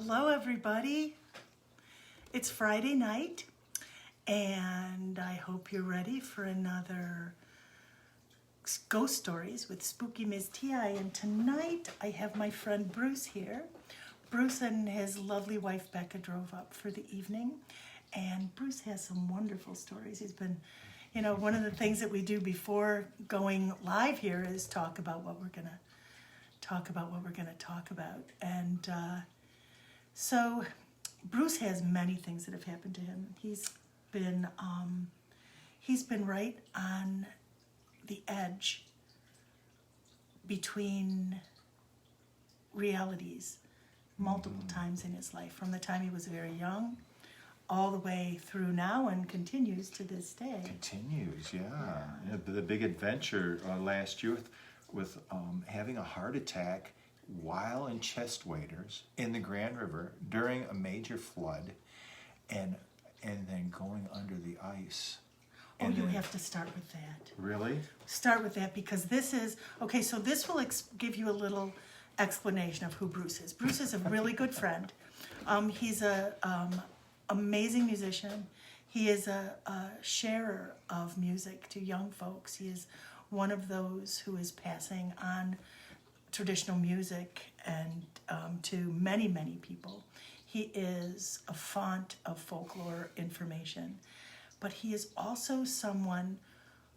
Hello, everybody. It's Friday night, and I hope you're ready for another Ghost Stories with Spooky Ms. T.I. And tonight, I have my friend Bruce here. Bruce and his lovely wife Becca drove up for the evening, and Bruce has some wonderful stories. He's been, one of the things that we do before going live here is talk about what we're gonna talk about. And so Bruce has many things that have happened to him. He's been right on the edge between realities multiple times in his life, from the time he was very young all the way through now, and continues to this day. Continues, yeah. The big adventure last year with having a heart attack while in chest waders in the Grand River during a major flood, and then going under the ice. Oh, you have to start with that. Really? Start with that, because this is, okay, so this will give you a little explanation of who Bruce is. Bruce is a really good friend. He's a amazing musician. He is a sharer of music to young folks. He is one of those who is passing on traditional music and to many, many people. He is a font of folklore information, but he is also someone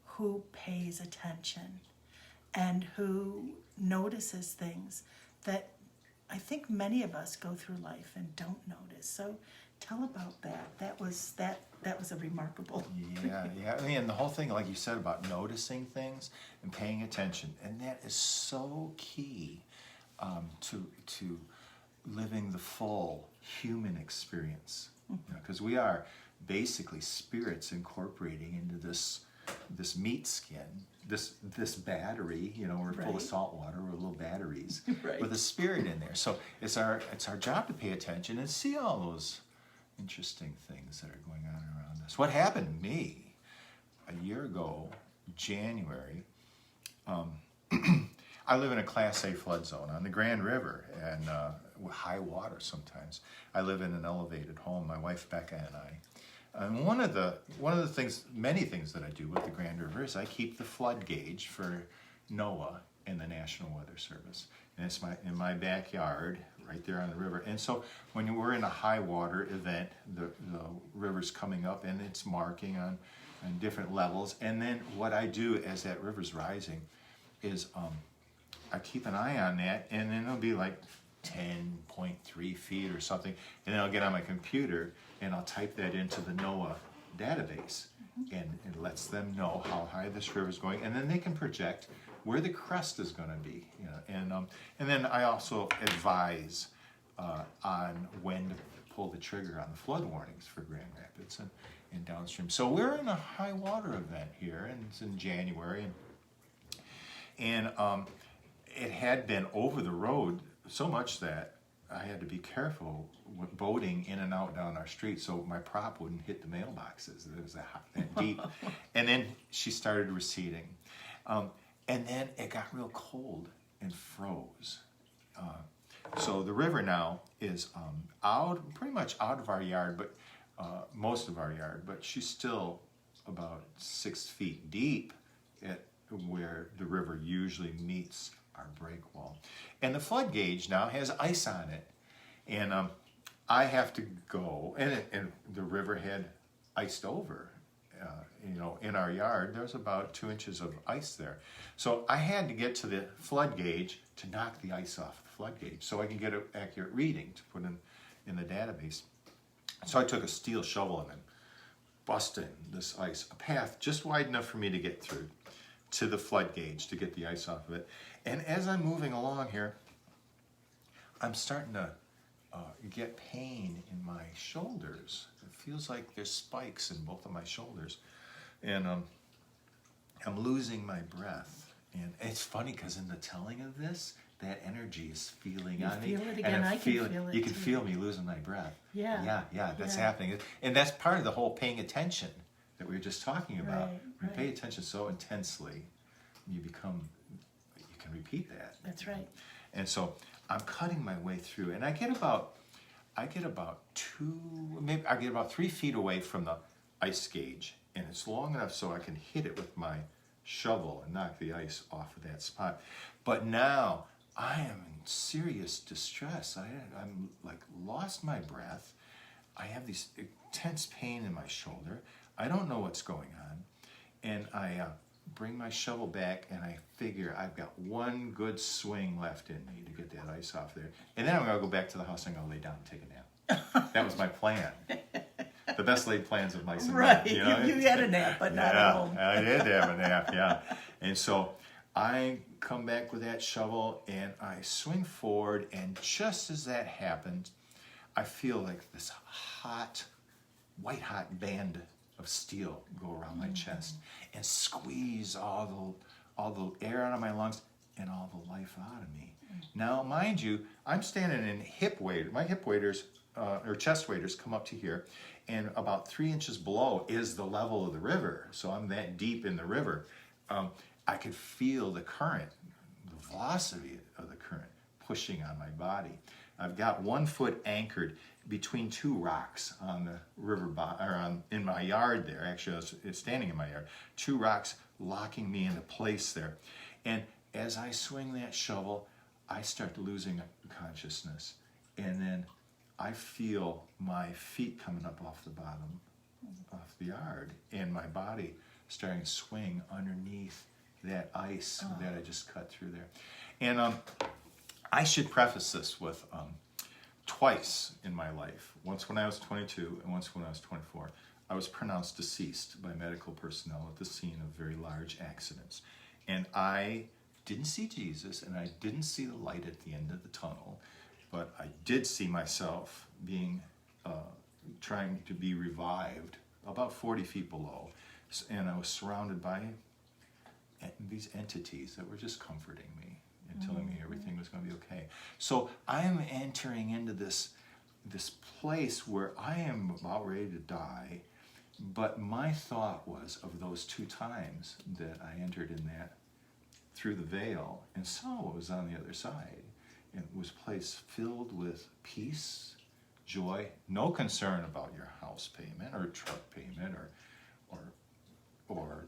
who pays attention and who notices things that I think many of us go through life and don't notice. So tell about that. That was a remarkable. Yeah. And the whole thing, like you said, about noticing things and paying attention, and that is so key to living the full human experience. Because we are basically spirits incorporating into this meat skin, this battery. We're full of salt water. We're little batteries with a spirit in there. So it's our job to pay attention and see all those interesting things that are going on around us. What happened to me a year ago, January, I live in a Class A flood zone on the Grand River, and with high water sometimes. I live in an elevated home, my wife Becca and I. And one of the things, many things that I do with the Grand River is I keep the flood gauge for NOAA and the National Weather Service. And it's in my backyard, right there on the river. And so when we're in a high water event, the river's coming up and it's marking on different levels. And then what I do as that river's rising is I keep an eye on that, and then it'll be like 10.3 feet or something. And then I'll get on my computer and I'll type that into the NOAA database. And it lets them know how high this river is going. And then they can project where the crest is going to be, and then I also advise on when to pull the trigger on the flood warnings for Grand Rapids and downstream. So we're in a high water event here, and it's in January, and it had been over the road so much that I had to be careful with boating in and out down our street so my prop wouldn't hit the mailboxes. It was that deep. And then she started receding. And then it got real cold and froze. So the river now is pretty much out of our yard, but most of our yard, but she's still about 6 feet deep at where the river usually meets our break wall. And the flood gauge now has ice on it. And I have to go, and the river had iced over. In our yard, there's about 2 inches of ice there. So I had to get to the flood gauge to knock the ice off the flood gauge so I can get an accurate reading to put in the database. So I took a steel shovel and then busted this ice, a path just wide enough for me to get through to the flood gauge to get the ice off of it. And as I'm moving along here, I'm starting to get pain in my shoulders. It feels like there's spikes in both of my shoulders. And I'm losing my breath. And it's funny because in the telling of this, that energy is feeling on me. You feel it again. I can feel it. You can too. feel me losing my breath. Yeah. That's happening. And that's part of the whole paying attention that we were just talking about. Right. Pay attention so intensely, you can repeat that. That's right. And so I'm cutting my way through, and I get about I get about 3 feet away from the ice gauge, and it's long enough so I can hit it with my shovel and knock the ice off of that spot. But now I am in serious distress. I'm like lost my breath. I have this intense pain in my shoulder. I don't know what's going on. And I bring my shovel back, and I figure I've got one good swing left in me to get that ice off there. And then I'm going to go back to the house and I'm going to lay down and take a nap. That was my plan. The best laid plans of mice and men. Right. You know? You had a nap, but not at home. I did have a nap, yeah. And so I come back with that shovel, and I swing forward, and just as that happens, I feel like this white hot band of steel go around my chest and squeeze all the air out of my lungs and all the life out of me. Now, mind you, I'm standing in hip weight. My hip waders or chest waders come up to here, and about 3 inches below is the level of the river. So I'm that deep in the river. I could feel the current, the velocity of the current pushing on my body. I've got 1 foot anchored between 2 rocks on the river in my yard there. Actually, it's standing in my yard. 2 rocks locking me into place there. And as I swing that shovel, I start losing consciousness. And then I feel my feet coming up off the bottom of the yard, and my body starting to swing underneath that ice that I just cut through there. And I should preface this with twice in my life, once when I was 22 and once when I was 24, I was pronounced deceased by medical personnel at the scene of very large accidents. And I didn't see Jesus, and I didn't see the light at the end of the tunnel, but I did see myself being, trying to be revived about 40 feet below. And I was surrounded by these entities that were just comforting me and telling me everything was going to be okay. So I am entering into this place where I am about ready to die, but my thought was of those 2 times that I entered in that through the veil and saw what was on the other side. And it was a place filled with peace, joy, no concern about your house payment or truck payment or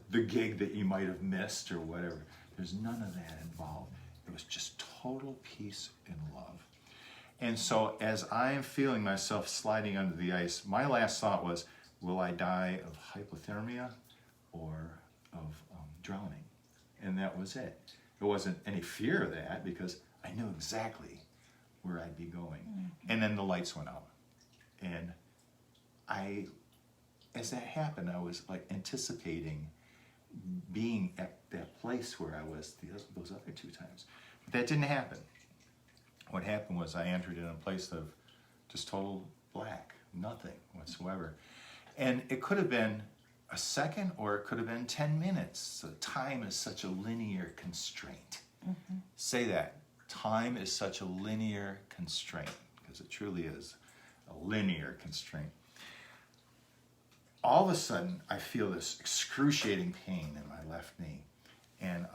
the gig that you might have missed or whatever. There's none of that involved. It was just total peace and love. And so as I am feeling myself sliding under the ice, my last thought was, will I die of hypothermia or of drowning? And that was it. There wasn't any fear of that because I knew exactly where I'd be going. And then the lights went out. And as that happened, I was like anticipating being at that place where I was those other 2 times. But that didn't happen. What happened was I entered in a place of just total black, nothing whatsoever. And it could have been a second or it could have been 10 minutes. So time is such a linear constraint. Say that. Time is such a linear constraint, because it truly is a linear constraint. All of a sudden, I feel this excruciating pain in my left knee, and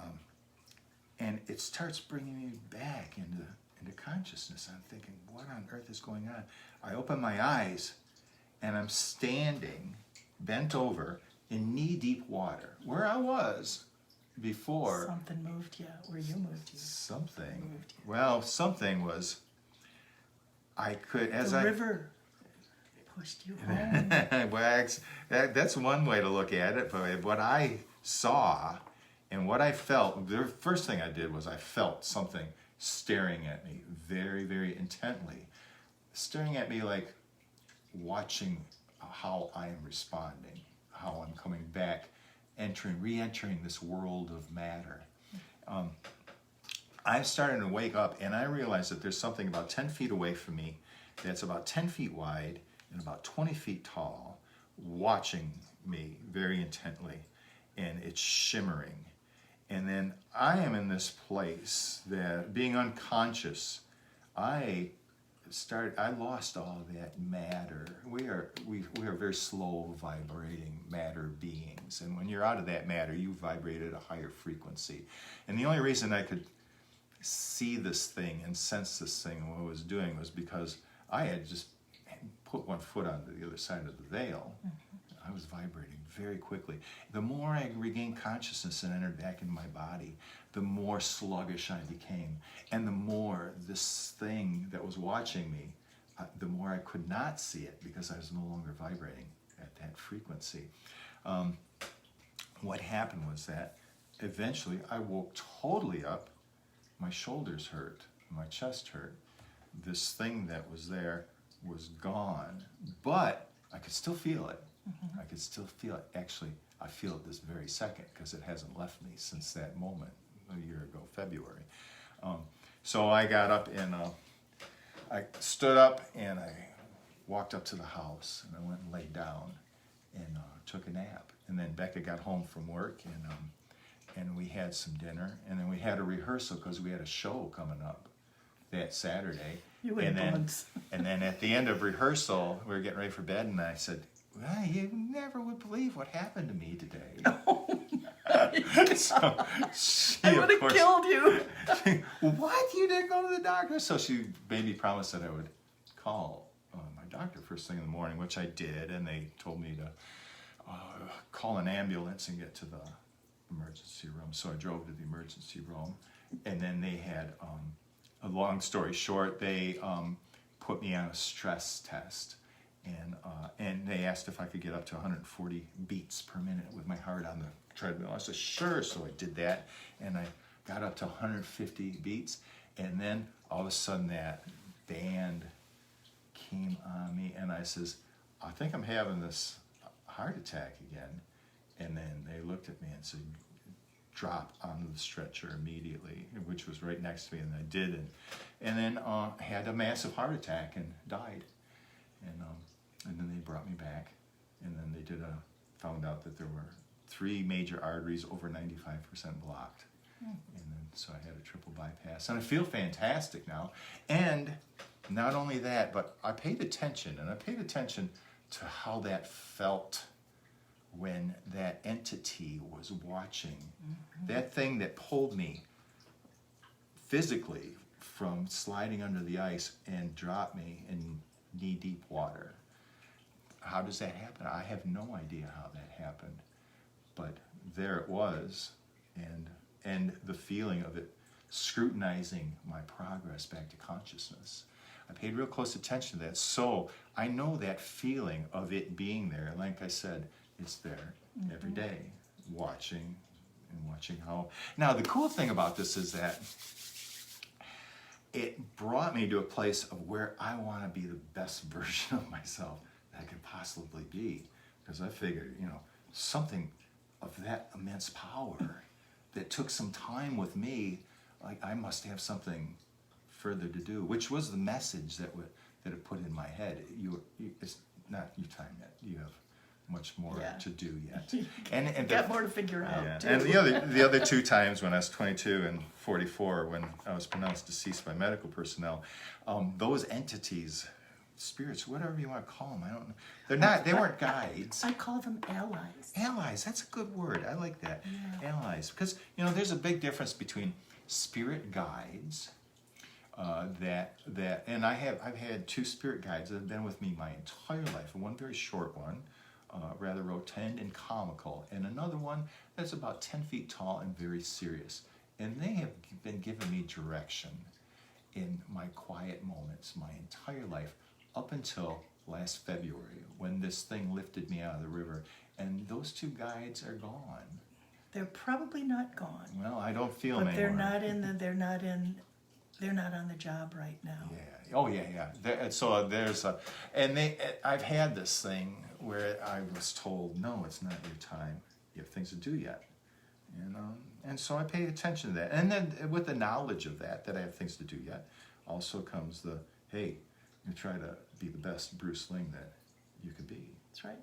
it starts bringing me back into consciousness. I'm thinking, what on earth is going on? I open my eyes, and I'm standing, bent over, in knee-deep water, where I was before. Something moved you, or you moved you. Something. Moved you. Well, something was. I could, as The I. river pushed you home. Well, that's one way to look at it, but what I saw and what I felt, the first thing I did was I felt something staring at me very, very intently. Staring at me like watching how I am responding, how I'm coming back, re-entering this world of matter. I'm starting to wake up, and I realize that there's something about 10 feet away from me that's about 10 feet wide and about 20 feet tall, watching me very intently, and it's shimmering. And then I am in this place that, being unconscious, I lost all that matter. We are very slow vibrating matter beings, and when you're out of that matter, you vibrate at a higher frequency. And the only reason I could see this thing and sense this thing and what it was doing was because I had just put one foot on the other side of the veil, I was vibrating very quickly. The more I regained consciousness and entered back into my body, the more sluggish I became. And the more this thing that was watching me, the more I could not see it because I was no longer vibrating at that frequency. What happened was that eventually I woke totally up. My shoulders hurt, my chest hurt. This thing that was there was gone, but I could still feel it. I could still feel it. Actually, I feel it this very second because it hasn't left me since that moment a year ago, February. So I got up and I stood up and I walked up to the house and I went and laid down and took a nap. And then Becca got home from work and we had some dinner and then we had a rehearsal because we had a show coming up that Saturday. You and bugs. And then at the end of rehearsal, we were getting ready for bed and I said, well, you never would believe what happened to me today. So she, I would have killed you. What? You didn't go to the doctor? So she made me promise that I would call my doctor first thing in the morning, which I did, and they told me to call an ambulance and get to the emergency room. So I drove to the emergency room, and then they had, a long story short, they put me on a stress test. And they asked if I could get up to 140 beats per minute with my heart on the treadmill. I said, sure. So I did that, and I got up to 150 beats. And then all of a sudden that band came on me, and I says, I think I'm having this heart attack again. And then they looked at me and said, drop onto the stretcher immediately, which was right next to me, and I did. And then had a massive heart attack and died. And then they brought me back, and then they found out that there were 3 major arteries over 95% blocked. And then so I had a triple bypass, and I feel fantastic now. And not only that, but I paid attention to how that felt when that entity was watching. That thing that pulled me physically from sliding under the ice and dropped me in knee-deep water. How does that happen? I have no idea how that happened, but there it was, and the feeling of it scrutinizing my progress back to consciousness. I paid real close attention to that, so I know that feeling of it being there. Like I said, it's there every day, watching how. Now the cool thing about this is that it brought me to a place of where I want to be the best version of myself that I could possibly be. Because I figured, something of that immense power that took some time with me, like I must have something further to do, which was the message that it put in my head. It's not your time yet. You have much more to do yet. And got more to figure out. Too. And the other 2 times when I was 22 and 44, when I was pronounced deceased by medical personnel, those entities, spirits, whatever you want to call them, I don't know. They weren't guides. I call them allies. Allies, that's a good word. I like that. Yeah. Allies, because there's a big difference between spirit guides. And I've had 2 spirit guides that have been with me my entire life. One very short one, rather rotund and comical, and another one that's about 10 feet tall and very serious. And they have been giving me direction in my quiet moments my entire life up until last February when this thing lifted me out of the river. And those 2 guides are gone. They're probably not gone. Well, I don't feel them anymore. They're not on the job right now. Yeah. Oh, yeah. I've had this thing where I was told, no, it's not your time. You have things to do yet. And so I paid attention to that. And then with the knowledge of that I have things to do yet, also comes the, hey, you try to be the best Bruce Ling that you could be. That's right.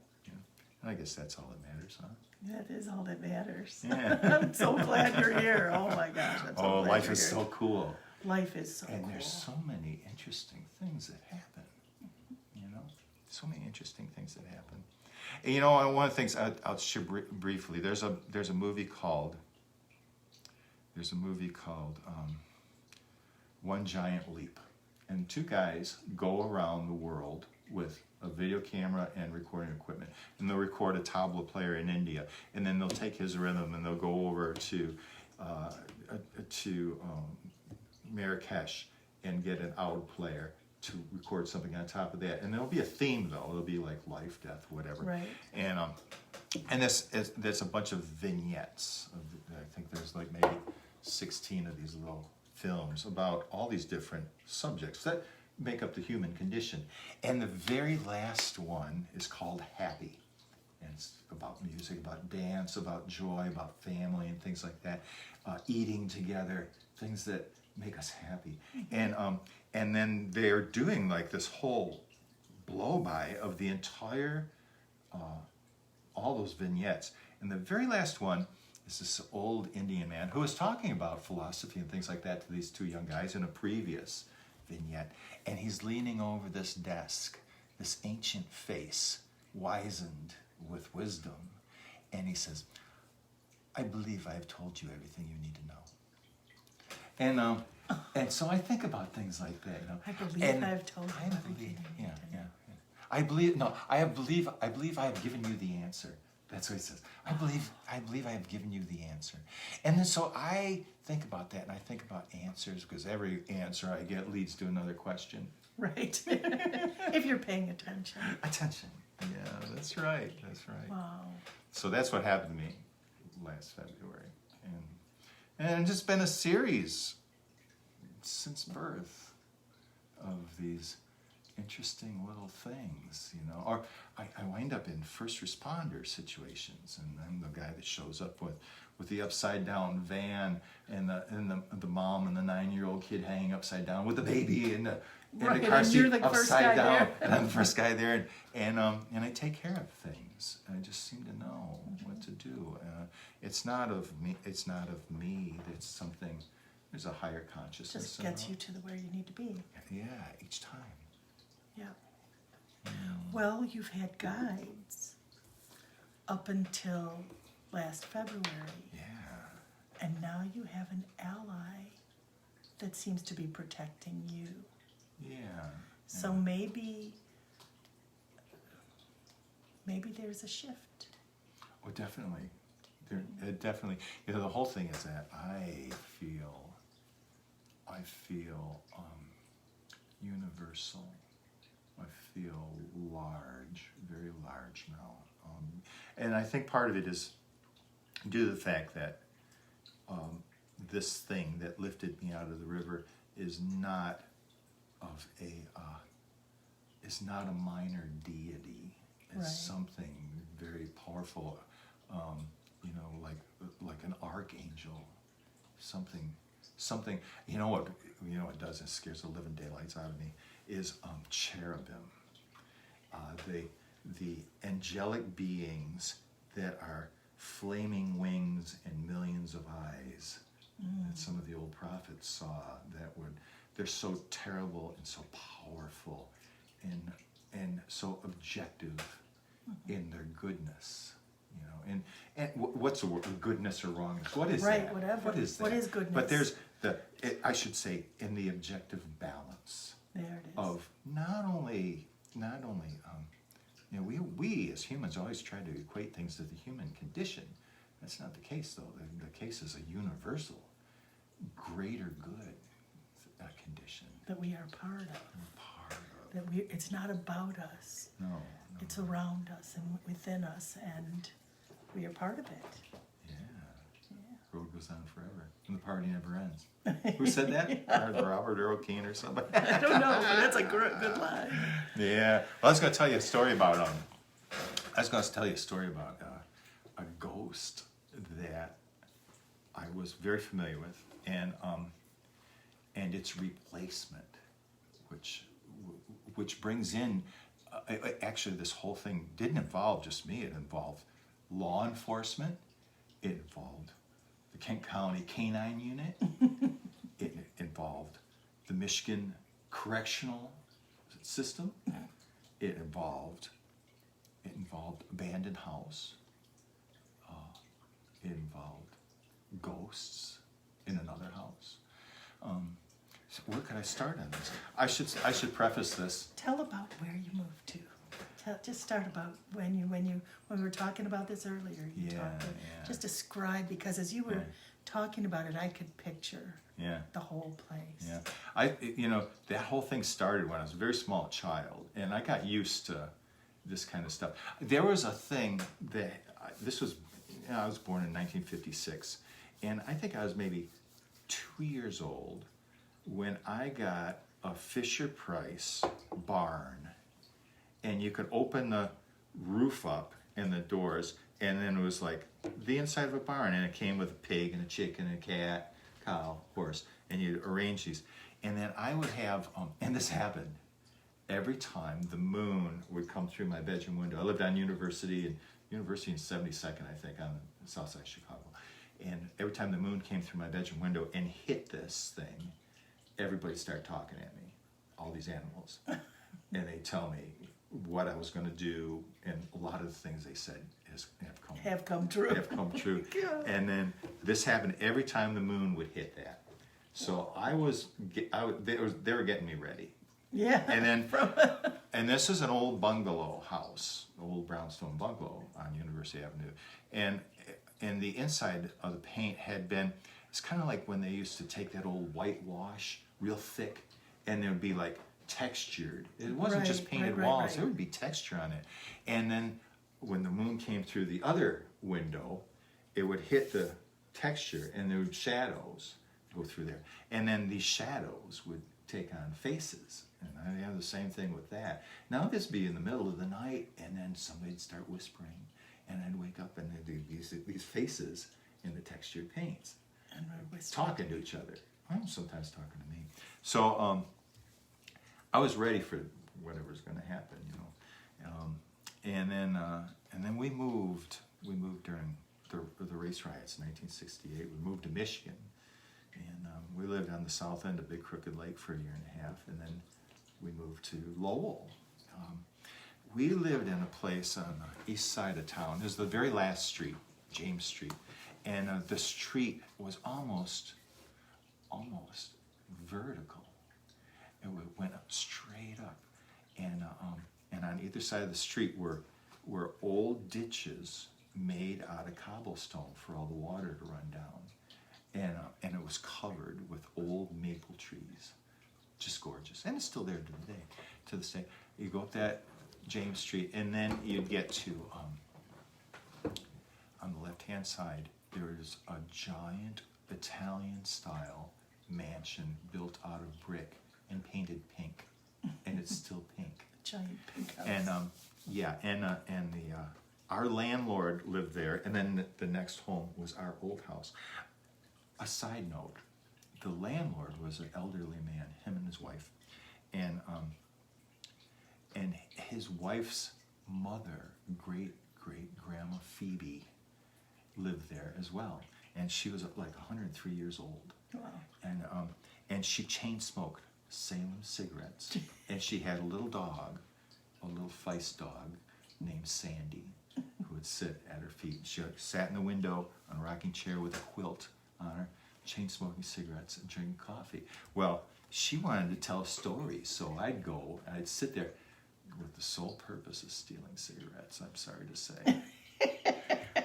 And I guess that's all that matters, huh? That is all that matters. Yeah. I'm so glad you're here. Oh my gosh. I'm so glad life you're is here. so cool. Life is so cool. And there's so many interesting things that happen. So many interesting things that happen. And one of the things I'll share briefly. There's a movie called One Giant Leap, and 2 guys go around the world with a video camera and recording equipment, and they'll record a tabla player in India, and then they'll take his rhythm and they'll go over to Marrakesh and get an oud player to record something on top of that, and there'll be a theme though. It'll be like life, death, whatever. Right. And there's a bunch of vignettes. I think there's like maybe 16 of these little films about all these different subjects that make up the human condition. And the very last one is called Happy. And it's about music, about dance, about joy, about family and things like that. Eating together, things that make us happy. And then they're doing like this whole blow-by of the entire, all those vignettes. And the very last one is this old Indian man who was talking about philosophy and things like that to these two young guys in a previous vignette. And he's leaning over this desk, this ancient face, wizened with wisdom. And he says, I believe I have told you everything you need to know. And so I think about things like that, you know. I believe I've told you everything. I believe I have given you the answer. That's what he says. I believe I have given you the answer. And then so I think about that, and I think about answers, because every answer I get leads to another question. Right. If you're paying attention. Attention. Yeah, that's right. That's right. Wow. So that's what happened to me last February. And it's just been a series since birth of these interesting little things, you know. Or I wind up in first responder situations, and I'm the guy that shows up with the upside down van and the mom and the 9-year-old kid hanging upside down with the baby in the car seat upside down, and I'm the first guy there, and I take care of things. I just seem to know what to do. It's not of me. It's not of me. It's something. There's a higher consciousness. Just gets you to where you need to be. Yeah, each time. Yeah. Well, you've had guides up until last February. Yeah. And now you have an ally that seems to be protecting you. Yeah. So maybe there's a shift. Oh, definitely. Definitely. You know, the whole thing is that I feel universal. I feel large, very large now. And I think part of it is due to the fact that this thing that lifted me out of the river is not a minor deity. It's Right. something very powerful, you know, like an archangel, something. You know what does? It scares the living daylights out of me. Is cherubim, the angelic beings that are flaming wings and millions of eyes that some of the old prophets saw. They're so terrible and so powerful and so objective in their goodness, you know. And what's the word? Goodness or wrongness? What is Right, that? whatever. What is that? What is goodness? But there's I should say, in the objective balance There it is. of not only you know, we as humans always try to equate things to the human condition. That's not the case, though. The case is a universal, greater good condition. That we are part of. That it's not about us. No. It's around us and within us, and we are part of it. Yeah. Road goes on forever, and the party never ends. Who said that? Robert Earl Keen or somebody? I don't know, but that's a good line. Yeah. Well, I was going to tell you a story about a ghost that I was very familiar with, and its replacement, which brings in. Actually, this whole thing didn't involve just me. It involved law enforcement. It involved the Kent County Canine Unit. It involved the Michigan Correctional System. It involved abandoned house. It involved ghosts in another house. So where could I start on this? I should preface this. Tell about where you moved Just start about when we were talking about this earlier. You Yeah, talked. yeah. Just describe, because as you were Yeah. talking about it, I could picture Yeah. the whole place. Yeah, that whole thing started when I was a very small child, and I got used to this kind of stuff. There was a thing that I was born in 1956, and I think I was maybe 2 years old when I got a Fisher Price barn, and you could open the roof up and the doors, and then it was like the inside of a barn, and it came with a pig and a chicken and a cat, cow, horse, and you arrange these. And then I would have, and this happened every time the moon would come through my bedroom window. I lived on University in 72nd, I think, on the south side of Chicago. And every time the moon came through my bedroom window and hit this thing, everybody started talking at me, all these animals. And they tell me what I was going to do, and a lot of the things they said Have come true. have come true. God. And then this happened every time the moon would hit that. So they were getting me ready. Yeah. And then, and this is an old bungalow house, old brownstone bungalow on University Avenue, and the inside of the paint had been. It's kind of like when they used to take that old whitewash, real thick, and there would be like textured. It wasn't just painted walls. Right. There would be texture on it. And then when the moon came through the other window, it would hit the texture, and there would shadows go through there. And then these shadows would take on faces. And I have the same thing with that. Now this would be in the middle of the night, and then somebody'd start whispering, and I'd wake up, and there'd be these faces in the textured paints, And we're whispering. talking to each other. Sometimes talking to me. So I was ready for whatever's going to happen, and then we moved. We moved during the race riots in 1968. We moved to Michigan, and we lived on the south end of Big Crooked Lake for a year and a half, and then we moved to Lowell. We lived in a place on the east side of town. It was the very last street, James Street, and the street was almost vertical. It went up straight up, and on either side of the street were old ditches made out of cobblestone for all the water to run down, and it was covered with old maple trees, just gorgeous, and it's still there to this day. You go up that James Street, and then you'd get to on the left-hand side. There is a giant Italian-style mansion built out of brick and painted pink, and it's still pink. Giant pink house. And our landlord lived there, and then the next home was our old house. A side note: the landlord was an elderly man, him and his wife, and his wife's mother, great grandma Phoebe, lived there as well, and she was like 103 years old. Wow. And she chain smoked Salem cigarettes, and she had a little dog, a little feist dog named Sandy, who would sit at her feet. She sat in the window on a rocking chair with a quilt on her, chain smoking cigarettes and drinking coffee. Well, she wanted to tell stories, so I'd go and I'd sit there with the sole purpose of stealing cigarettes, I'm sorry to say.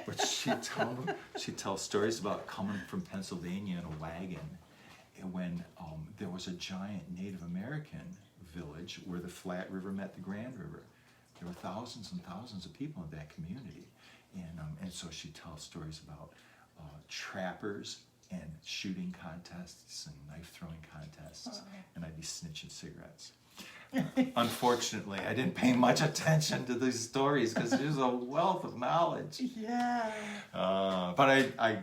But she'd tell stories about coming from Pennsylvania in a wagon, and when there was a giant Native American village where the Flat River met the Grand River. There were thousands and thousands of people in that community, and so she'd tell stories about trappers and shooting contests and knife throwing contests, and I'd be snitching cigarettes. Unfortunately, I didn't pay much attention to these stories because there's a wealth of knowledge. Yeah. But I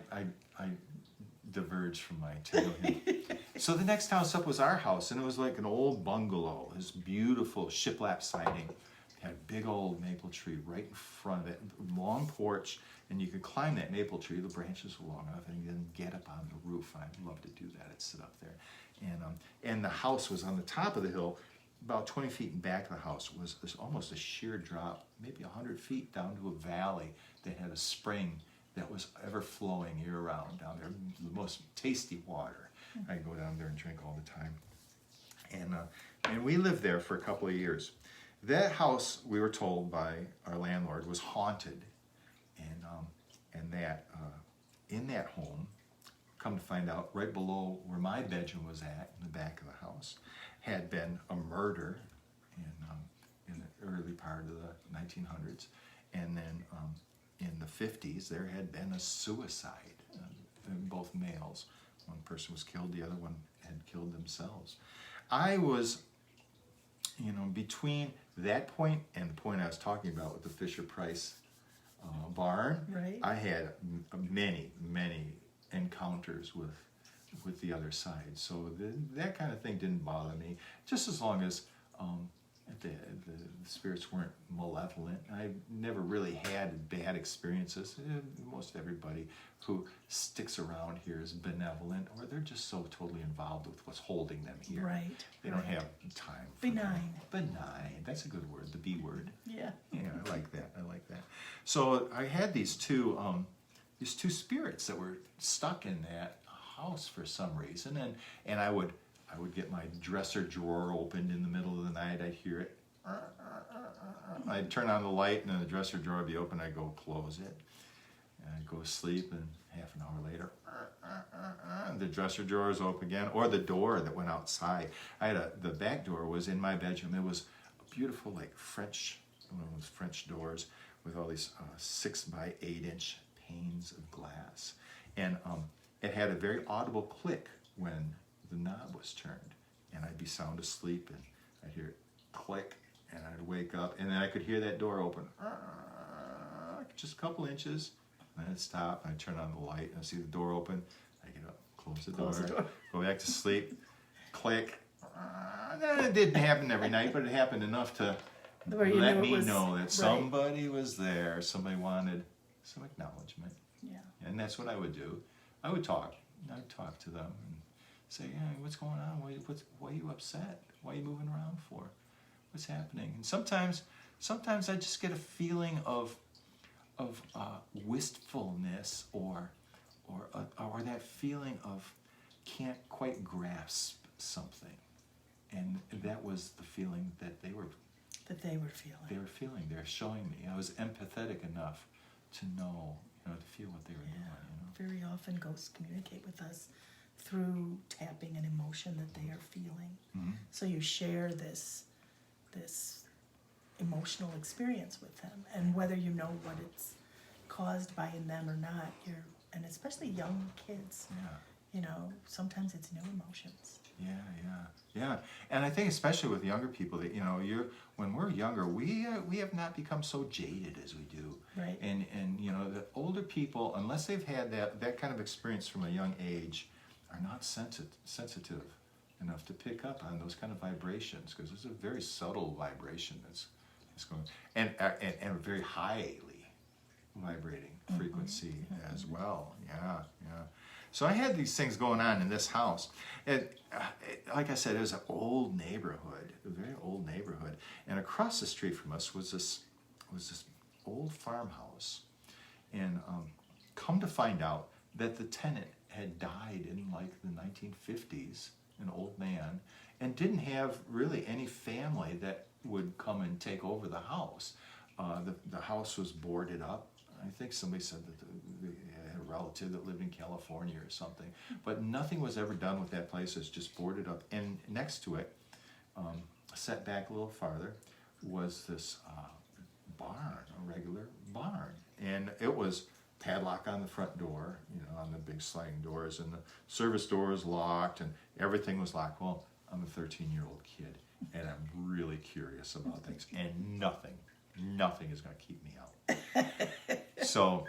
diverged from my tale here. So the next house up was our house, and it was like an old bungalow. This beautiful shiplap siding. It had a big old maple tree right in front of it, long porch, and you could climb that maple tree. The branches were long enough, and then get up on the roof. I'd love to do that. I'd sit up there, and the house was on the top of the hill. About 20 feet in back of the house was almost a sheer drop, maybe 100 feet down to a valley that had a spring that was ever flowing year round down there, the most tasty water. I'd go down there and drink all the time. And we lived there for a couple of years. that house, we were told by our landlord, was haunted, and that in that home, come to find out, right below where my bedroom was at, in the back of the house, had been a murder in the early part of the 1900s, and then in the 50s there had been a suicide, both males. One person was killed, the other one had killed themselves. I was, between that point and the point I was talking about with the Fisher-Price barn, Right. I had many encounters with the other side. So that kind of thing didn't bother me, just as long as the spirits weren't malevolent. I never really had bad experiences. Most everybody who sticks around here is benevolent, or they're just so totally involved with what's holding them here. Right. They don't have time for Benign. Benign. That's a good word, the B word. Yeah. Yeah, I like that. So I had these two spirits that were stuck in that house for some reason, and I would get my dresser drawer opened in the middle of the night. I'd hear it. I'd turn on the light, and then the dresser drawer would be open. I'd go close it, and I'd go to sleep, and half an hour later, the dresser drawer is open again, or the door that went outside. The back door was in my bedroom. It was a beautiful, like French, one of those French doors with all these 6-by-8-inch panes of glass, and it had a very audible click when the knob was turned, and I'd be sound asleep, and I'd hear it click, and I'd wake up, and then I could hear that door open, just a couple inches, and then it'd stop, and I'd turn on the light, and I'd see the door open, I'd get up, close the door, go back to sleep, click. It didn't happen every night, but it happened enough to let me know that somebody was there, somebody wanted some acknowledgement. Yeah. And that's what I would do. I would talk to them and say, yeah, what's going on? Why are you upset? Why are you moving around for? What's happening? And sometimes I just get a feeling of wistfulness or that feeling of can't quite grasp something. And that was the feeling that they were feeling. They were showing me. I was empathetic enough to know, to feel what they were doing. Very often ghosts communicate with us through tapping an emotion that they are feeling. Mm-hmm. So you share this emotional experience with them, and whether you know what it's caused by in them or not, and especially young kids, sometimes it's new emotions. Yeah. And I think especially with younger people that when we're younger, we have not become so jaded as we do. Right. And the older people, unless they've had that kind of experience from a young age, are not sensitive enough to pick up on those kind of vibrations, because it's a very subtle vibration that's going, and a very highly vibrating frequency as well. Yeah. So I had these things going on in this house. Like I said, it was an old neighborhood, a very old neighborhood. And across the street from us was this old farmhouse. And come to find out that the tenant had died in like the 1950s, an old man, and didn't have really any family that would come and take over the house. The house was boarded up. I think somebody said that they had a relative that lived in California or something, but nothing was ever done with that place. It's just boarded up. And next to it, set back a little farther, was this barn, a regular barn. And it was padlock on the front door, on the big sliding doors, and the service door was locked, and everything was locked. Well, I'm a 13-year-old kid, and I'm really curious about things, and nothing is going to keep me out. So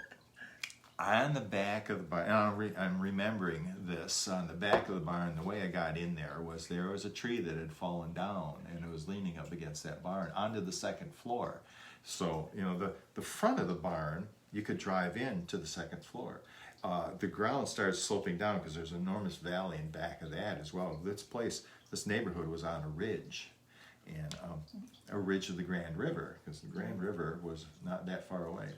on the back of the barn, and I'm remembering this, on the back of the barn, the way I got in there was a tree that had fallen down, and it was leaning up against that barn onto the second floor. So, the front of the barn, you could drive in to the second floor. The ground started sloping down because there's an enormous valley in back of that as well. This neighborhood was on a ridge, and a ridge of the Grand River, because the Grand River was not that far away.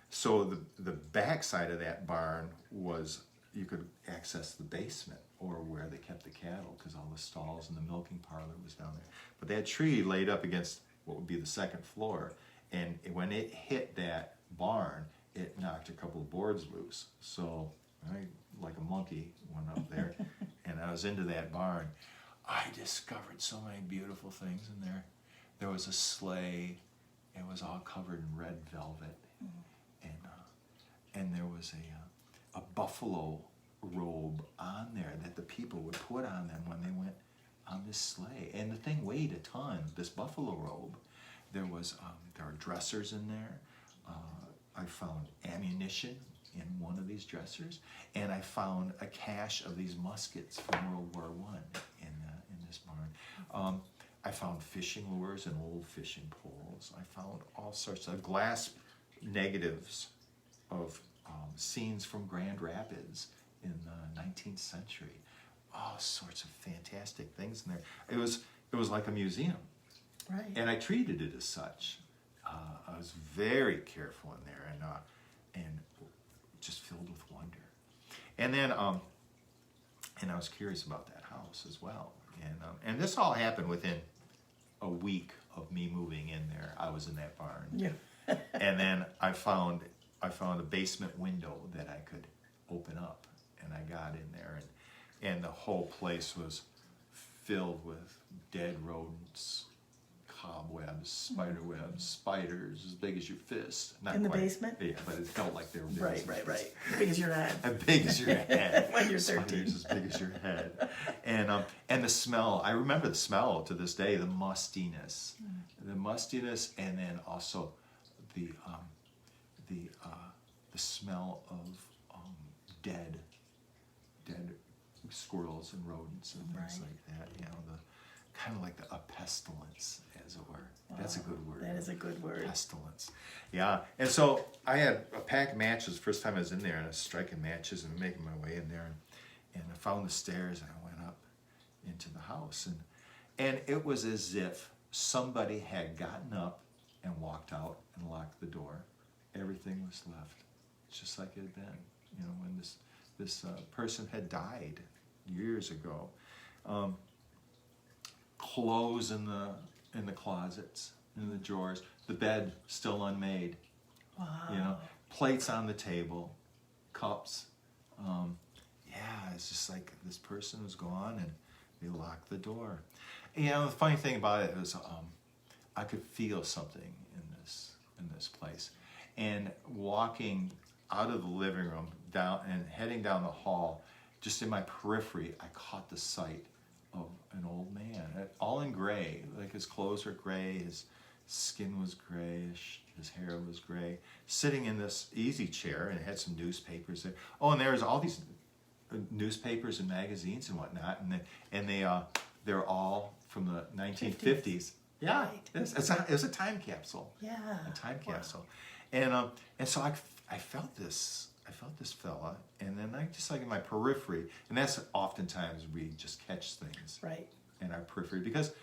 So the back side of that barn was, you could access the basement, or where they kept the cattle, because all the stalls and the milking parlor was down there. But that tree laid up against what would be the second floor. And when it hit that barn, it knocked a couple of boards loose. So I, like a monkey, went up there, and I was into that barn. I discovered so many beautiful things in there. There was a sleigh. It was all covered in red velvet, and there was a buffalo robe on there that the people would put on them when they went on this sleigh. And the thing weighed a ton. This buffalo robe. There were dressers in there. I found ammunition in one of these dressers, and I found a cache of these muskets from World War I in this barn. I found fishing lures and old fishing poles. I found all sorts of glass negatives of scenes from Grand Rapids in the 19th century. All sorts of fantastic things in there. It was like a museum. Right. And I treated it as such. I was very careful in there, and just filled with wonder. And then, and I was curious about that house as well. And this all happened within a week of me moving in there. I was in that barn. Yeah. And then I found a basement window that I could open up, and I got in there, and the whole place was filled with dead rodents, cobwebs, spider webs, spiders as big as your fist. Not In the quite, basement? Yeah, but it felt like they were big. Right. Big as your head. As big as your head. When you're 13. Spiders as big as your head. And the smell, I remember the smell to this day, the mustiness. The mustiness, and then also the smell of dead squirrels and rodents and things Right. like that. You know, kind of like a pestilence, as it were. That's a good word. That is a good word. Pestilence. Yeah. And so I had a pack of matches first time I was in there, and I was striking matches and making my way in there, and I found the stairs, and I went up into the house, and it was as if somebody had gotten up and walked out and locked the door. Everything was left just like it had been, you know, when this person had died years ago. Clothes in the closets, in the drawers, the bed still unmade. Wow. You know, plates on the table, cups. It's just like this person was gone, and they locked the door. And, you know, the funny thing about it was, I could feel something in this place, and walking out of the living room down and heading down the hall, just in my periphery, I caught the sight of an old man, all in gray. Like his clothes were gray, his skin was grayish, his hair was gray, sitting in this easy chair, and it had some newspapers there. Oh, and there was all these newspapers and magazines and whatnot, and they're all from the 1950s. Yeah, Right. it was a time capsule. Yeah. A time Wow. capsule, and so I felt this. I felt this fella, and then I just like in my periphery, and that's oftentimes we just catch things Right. in our periphery because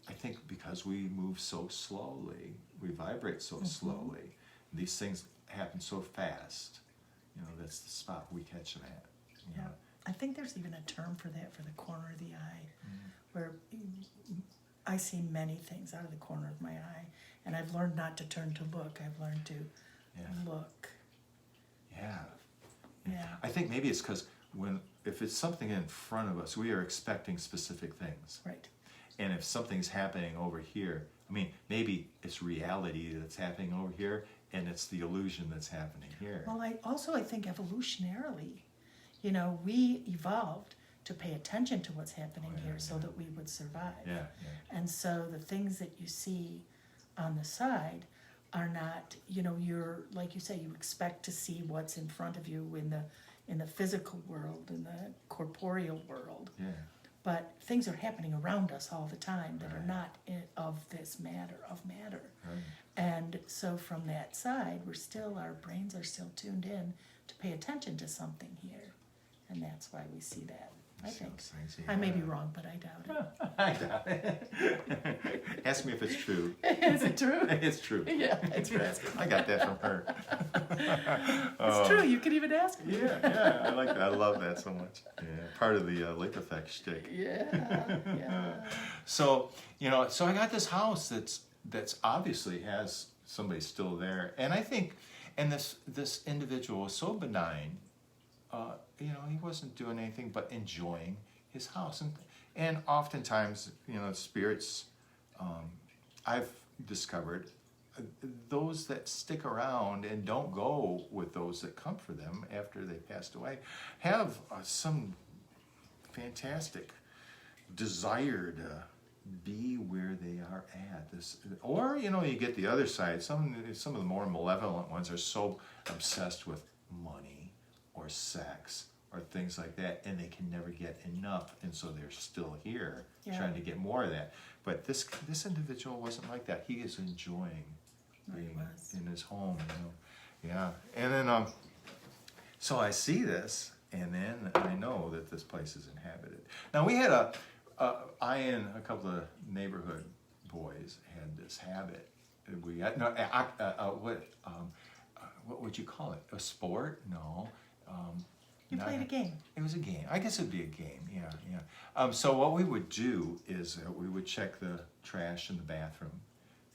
I think because we move so slowly, we vibrate so slowly, these things happen so fast. You know, that's the spot we catch them at. You Yeah. know. I think there's even a term for that, for the corner of the eye, where I see many things out of the corner of my eye, and I've learned not to turn to look. I've learned to look. Yeah. Yeah. I think maybe it's because if it's something in front of us, we are expecting specific things. Right. And if something's happening over here, I mean, maybe it's reality that's happening over here, and it's the illusion that's happening here. Well, I think evolutionarily, you know, we evolved to pay attention to what's happening here so that we would survive. Yeah. And so the things that you see on the side are not, you know, you're, like you say, you expect to see what's in front of you in the physical world, in the corporeal world. Yeah. But things are happening around us all the time that are Right. not of matter. Right. And so from that side, our brains are still tuned in to pay attention to something here. And that's why we see that, I think. I may be wrong, but I doubt it. I doubt it. Ask me if it's true. Is it true? It's true. Yeah, it's for asking. I got that from her. It's true, you could even ask me. Yeah, I like that. I love that so much. Yeah, part of the lake effect shtick. Yeah. So, you know, so I got this house that's obviously has somebody still there. And I think, and this individual was so benign, you know, he wasn't doing anything but enjoying his house. And oftentimes, you know, spirits, I've discovered, those that stick around and don't go with those that come for them after they passed away have some fantastic desire to be where they are at. This, or you know, you get the other side. Some of the more malevolent ones are so obsessed with money or sex or things like that, and they can never get enough, and so they're still here trying to get more of that. But this individual wasn't like that. He is enjoying being in his home, you know. Yeah, and then so I see this, and then I know that this place is inhabited. Now we had I and a couple of neighborhood boys had this habit. We had what would you call it? A sport? No. You played a game. It was a game. I guess it'd be a game. Yeah. So what we would do is we would check the trash in the bathroom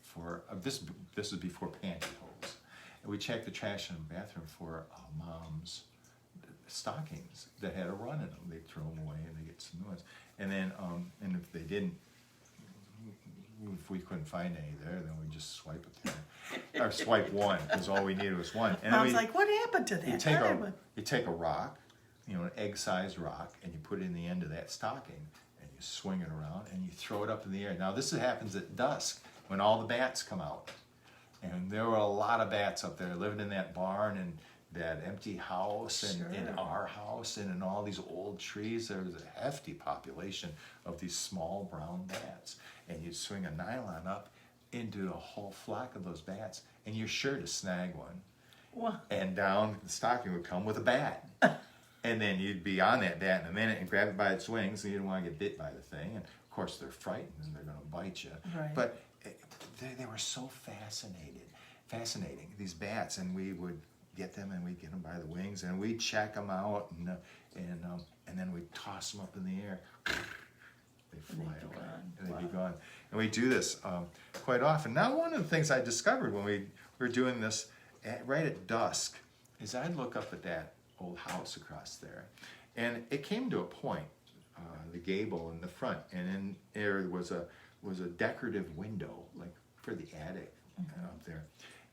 for this. This is before pantyhose. And we checked the trash in the bathroom for mom's stockings that had a run in them. They'd throw them away and they get some new ones. And then, and if they didn't, if we couldn't find any there, then we just swipe it there. Or swipe one, because all we needed was one. And Mom's like, what happened to that? You take a rock, you know, an egg-sized rock, and you put it in the end of that stocking, and you swing it around, and you throw it up in the air. Now, this happens at dusk, when all the bats come out. And there were a lot of bats up there living in that barn, and that empty house, and in our house, and in all these old trees. There was a hefty population of these small brown bats. And you'd swing a nylon up into a whole flock of those bats, and you're sure to snag one. Wow. And down the stocking would come with a bat. And then you'd be on that bat in a minute and grab it by its wings, and you didn't want to get bit by the thing. And of course, they're frightened and they're going to bite you. Right. But they were so fascinating, these bats, and we would get them and we'd get them by the wings and we'd check them out, and then we'd toss them up in the air. They fly away and they'd be gone. And we do this quite often. Now, one of the things I discovered when we were doing this right at dusk is I'd look up at that old house across there, and it came to a point, the gable in the front, and in there was a decorative window, like for the attic up there,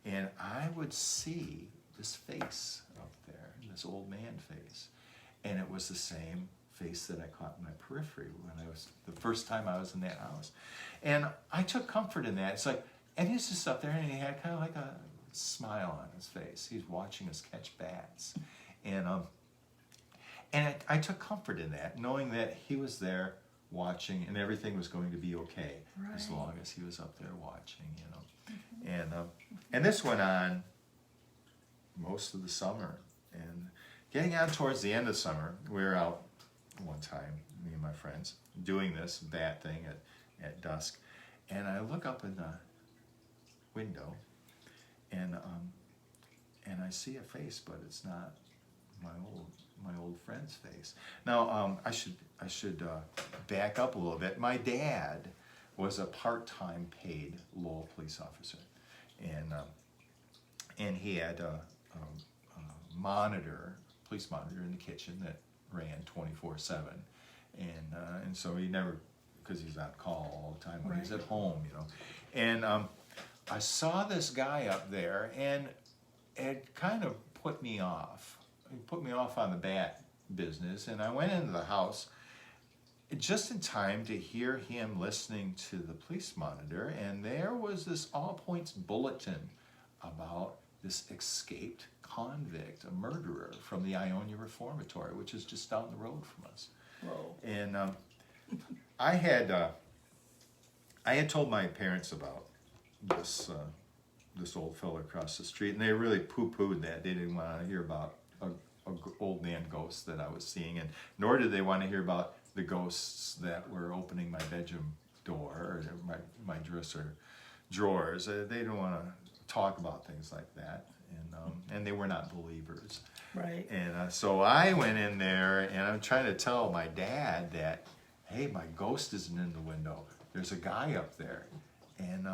and I would see this face up there, this old man face, and it was the same face that I caught in my periphery when I was the first time I was in that house. And I took comfort in that. It's like, and he's just up there, and he had kind of like a smile on his face. He's watching us catch bats, and I took comfort in that, knowing that he was there watching, and everything was going to be okay as long as he was up there watching, you know. And this went on most of the summer, and getting on towards the end of summer, we were out one time, me and my friends, doing this bat thing at dusk, and I look up in the window, and I see a face, but it's not my old friend's face. Now, I should back up a little bit. My dad was a part-time paid Lowell police officer, and he had a police monitor in the kitchen that ran 24/7, and so he never, because he's on call all the time when he's at home, you know. And I saw this guy up there, and it kind of put me off. It put me off on the bat business, and I went into the house just in time to hear him listening to the police monitor, and there was this all points bulletin about this escaped convict, a murderer from the Ionia Reformatory, which is just down the road from us. Whoa. And I had told my parents about this old fellow across the street, and they really poo-pooed that. They didn't want to hear about a old man ghost that I was seeing, and nor did they want to hear about the ghosts that were opening my bedroom door or my dresser drawers. They didn't want to talk about things like that, and they were not believers. Right. And so I went in there, and I'm trying to tell my dad that, hey, my ghost isn't in the window. There's a guy up there. And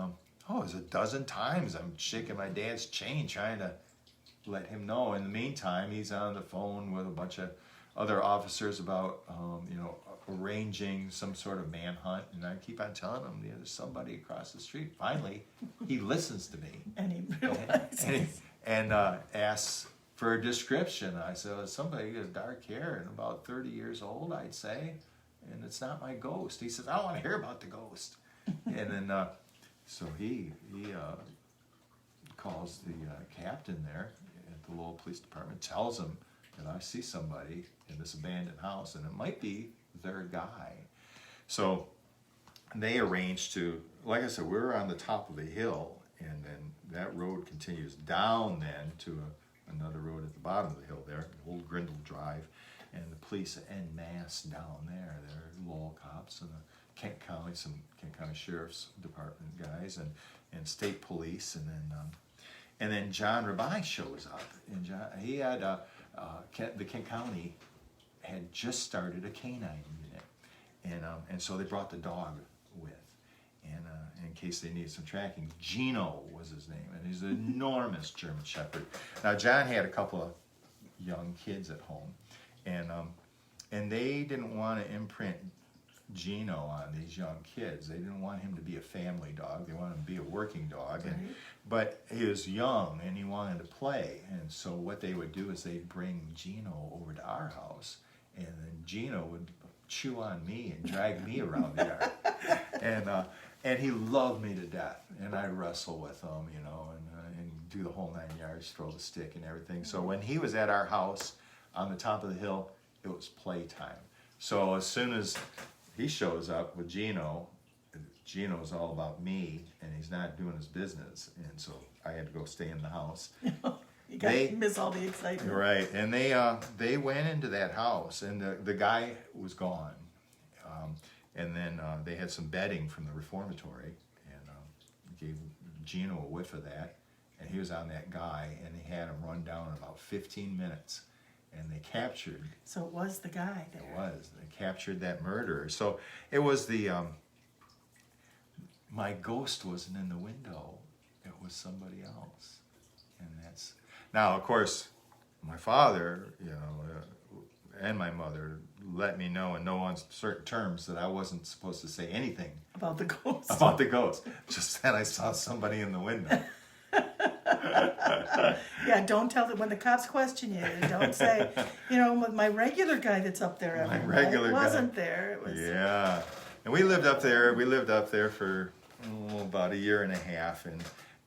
Oh, it was a dozen times. I'm shaking my dad's chain trying to let him know. In the meantime, he's on the phone with a bunch of other officers about, arranging some sort of manhunt. And I keep on telling him, there's somebody across the street. Finally, he listens to me. And he realizes. And asks for a description. I said, well, somebody with dark hair and about 30 years old, I'd say. And it's not my ghost. He says, I don't want to hear about the ghost. And then, so he calls the captain there at the Lowell Police Department, tells him that I see somebody in this abandoned house, and it might be their guy. So they arranged to, like I said, we're on the top of a hill, and then that road continues down then to another road at the bottom of the hill there, Old Grindle Drive, and the police en masse down there. There are Lowell cops and the Kent County Sheriff's Department guys and state police, and then John Rabai shows up, and he had the Kent County had just started a canine unit, and so they brought the dog with, and in case they needed some tracking. Gino was his name, and he's an enormous German Shepherd. Now John had a couple of young kids at home, and they didn't want to imprint Gino on these young kids. They didn't want him to be a family dog. They wanted him to be a working dog. Right. But he was young and he wanted to play. And so what they would do is they'd bring Gino over to our house, and then Gino would chew on me and drag me around the yard. And he loved me to death. And I'd wrestle with him, and do the whole 9 yards, throw the stick and everything. So when he was at our house on the top of the hill, it was playtime. So as soon as he shows up with Gino's all about me, and he's not doing his business, and so I had to go stay in the house. You miss all the excitement. Right, and they went into that house, and the guy was gone, and then they had some bedding from the reformatory, and gave Gino a whiff of that, and he was on that guy, and they had him run down in about 15 minutes. And they captured. So it was the guy there. It was. They captured that murderer. So it was my ghost wasn't in the window. It was somebody else. And that's, now of course, my father, and my mother let me know in no uncertain terms that I wasn't supposed to say anything About the ghost. about the ghost. Just that I saw somebody in the window. Yeah, don't tell them when the cops question you. Don't say, my regular guy that's up there every night wasn't there. It was. Yeah, and we lived up there. We lived up there for about a year and a half, and